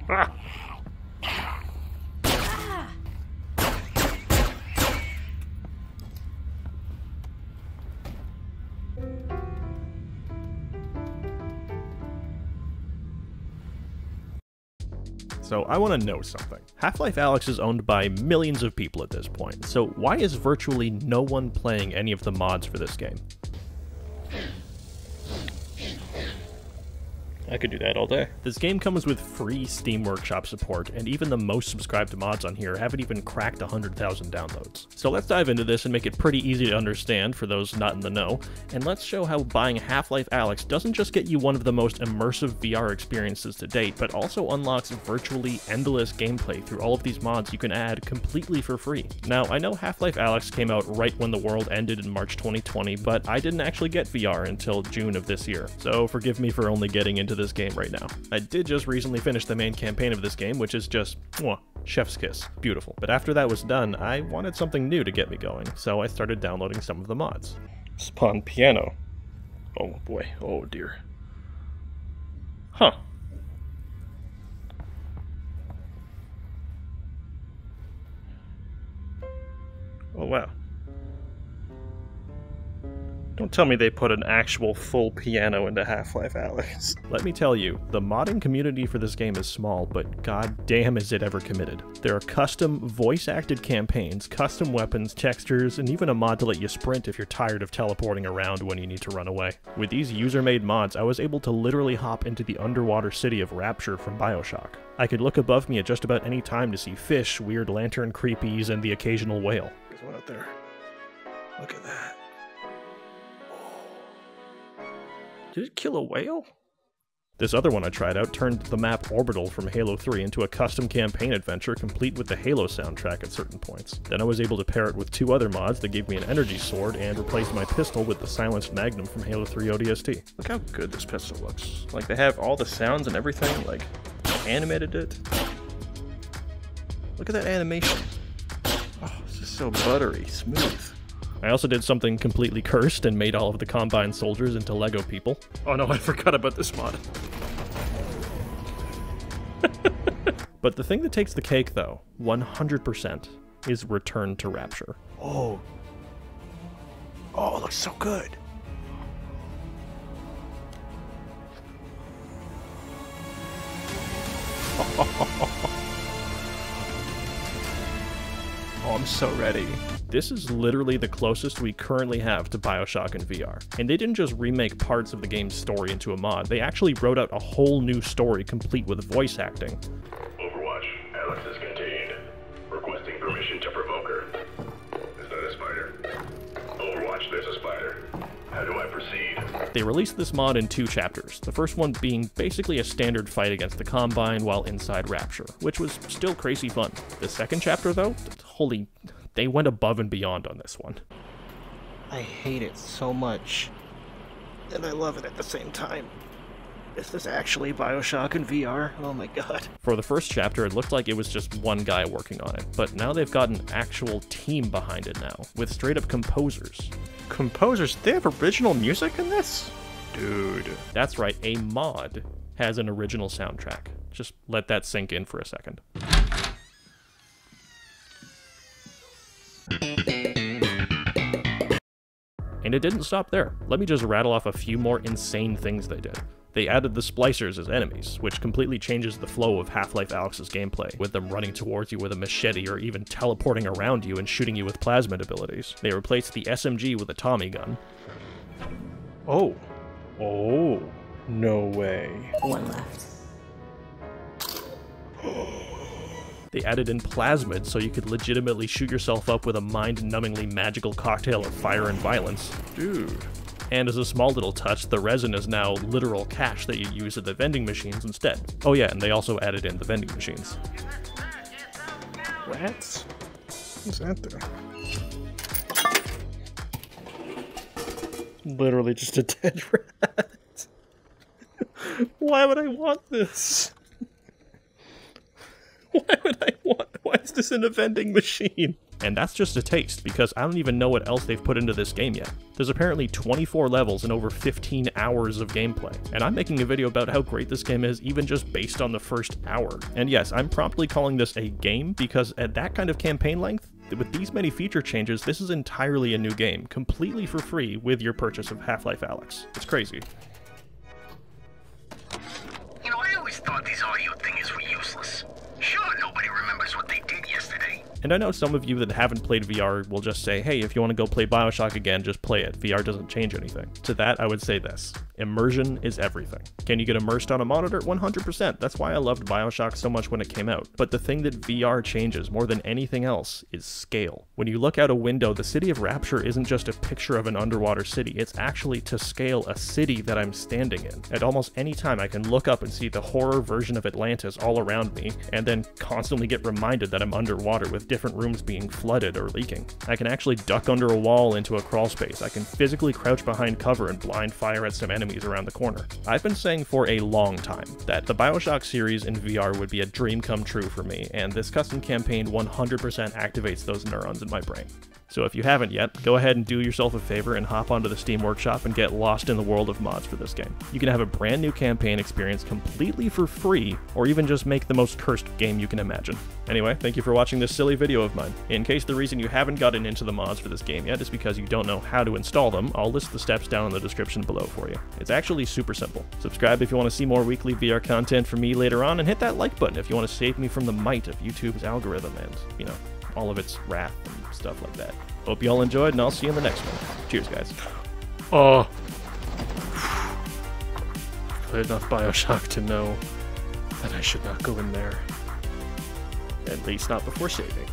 Ah. So I want to know something. Half Life Alyx is owned by millions of people at this point, so why is virtually no one playing any of the mods for this game? I could do that all day. This game comes with free Steam Workshop support, and even the most subscribed mods on here haven't even cracked 100,000 downloads. So let's dive into this and make it pretty easy to understand for those not in the know, and let's show how buying Half Life Alyx doesn't just get you one of the most immersive VR experiences to date, but also unlocks virtually endless gameplay through all of these mods you can add completely for free. Now, I know Half Life Alyx came out right when the world ended in March 2020, but I didn't actually get VR until June of this year, so forgive me for only getting into this game right now. I did just recently finish the main campaign of this game, which is just, mwah, chef's kiss. Beautiful. But after that was done, I wanted something new to get me going, so I started downloading some of the mods. Spawn piano. Oh boy, oh dear. Huh. Oh wow. Don't tell me they put an actual full piano into Half Life Alyx. Let me tell you, the modding community for this game is small, but god damn is it ever committed. There are custom voice-acted campaigns, custom weapons, textures, and even a mod to let you sprint if you're tired of teleporting around when you need to run away. With these user-made mods, I was able to literally hop into the underwater city of Rapture from Bioshock. I could look above me at just about any time to see fish, weird lantern creepies, and the occasional whale. There's one out there. Look at that. Did it kill a whale? This other one I tried out turned the map Orbital from Halo 3 into a custom campaign adventure complete with the Halo soundtrack at certain points. Then I was able to pair it with two other mods that gave me an energy sword and replaced my pistol with the silenced Magnum from Halo 3 ODST. Look how good this pistol looks. Like they have all the sounds and everything, like animated it. Look at that animation. Oh, it's just so buttery, smooth. I also did something completely cursed and made all of the Combine soldiers into Lego people. Oh no, I forgot about this mod. But the thing that takes the cake, though, 100%, is Return to Rapture. Oh. Oh, it looks so good. Oh, I'm so ready. This is literally the closest we currently have to Bioshock in VR. And they didn't just remake parts of the game's story into a mod, they actually wrote out a whole new story complete with voice acting. Overwatch, Alyx is contained. Requesting permission to provoke her. Is that a spider? Overwatch, there's a spider. How do I proceed? They released this mod in 2 chapters, the first one being basically a standard fight against the Combine while inside Rapture, which was still crazy fun. The second chapter, though, holy... they went above and beyond on this one. I hate it so much. And I love it at the same time. Is this actually Bioshock in VR? Oh my god. For the first chapter, it looked like it was just one guy working on it, but now they've got an actual team behind it now, with straight-up composers. Composers? They have original music in this? Dude. That's right, a mod has an original soundtrack. Just let that sink in for a second. And it didn't stop there. Let me just rattle off a few more insane things they did. They added the Splicers as enemies, which completely changes the flow of Half Life Alyx's gameplay, with them running towards you with a machete or even teleporting around you and shooting you with plasmid abilities. They replaced the SMG with a Tommy gun. Oh. Oh. No way. One left. They added in plasmid so you could legitimately shoot yourself up with a mind-numbingly magical cocktail of fire and violence. Dude. And as a small little touch, the resin is now literal cash that you use at the vending machines instead. Oh yeah, and they also added in the vending machines. Rats? What's that there? Literally just a dead rat. Why would I want this? Why would I want? Why is this in a vending machine? And that's just a taste, because I don't even know what else they've put into this game yet. There's apparently 24 levels and over 15 hours of gameplay, and I'm making a video about how great this game is even just based on the first hour. And yes, I'm promptly calling this a game because at that kind of campaign length, with these many feature changes, this is entirely a new game, completely for free with your purchase of Half Life Alyx. It's crazy. You know, I always thought these audio things were useless. Sure, nobody remembers what they did yesterday. And I know some of you that haven't played VR will just say, hey, if you want to go play Bioshock again, just play it. VR doesn't change anything. To that, I would say this. Immersion is everything. Can you get immersed on a monitor? 100%. That's why I loved Bioshock so much when it came out. But the thing that VR changes more than anything else is scale. When you look out a window, the city of Rapture isn't just a picture of an underwater city. It's actually to scale a city that I'm standing in. At almost any time, I can look up and see the horror version of Atlantis all around me, and then constantly get reminded that I'm underwater with different rooms being flooded or leaking. I can actually duck under a wall into a crawl space. I can physically crouch behind cover and blind fire at some enemies around the corner. I've been saying for a long time that the Bioshock series in VR would be a dream come true for me, and this custom campaign 100% activates those neurons in my brain. So if you haven't yet, go ahead and do yourself a favor and hop onto the Steam Workshop and get lost in the world of mods for this game. You can have a brand new campaign experience completely for free, or even just make the most cursed game you can imagine. Anyway, thank you for watching this silly video of mine. In case the reason you haven't gotten into the mods for this game yet is because you don't know how to install them, I'll list the steps down in the description below for you. It's actually super simple. Subscribe if you want to see more weekly VR content from me later on, and hit that like button if you want to save me from the might of YouTube's algorithm and, you know, all of its wrath and stuff like that. Hope you all enjoyed, and I'll see you in the next one. Cheers, guys. Oh. I've played enough Bioshock to know that I should not go in there. At least not before saving.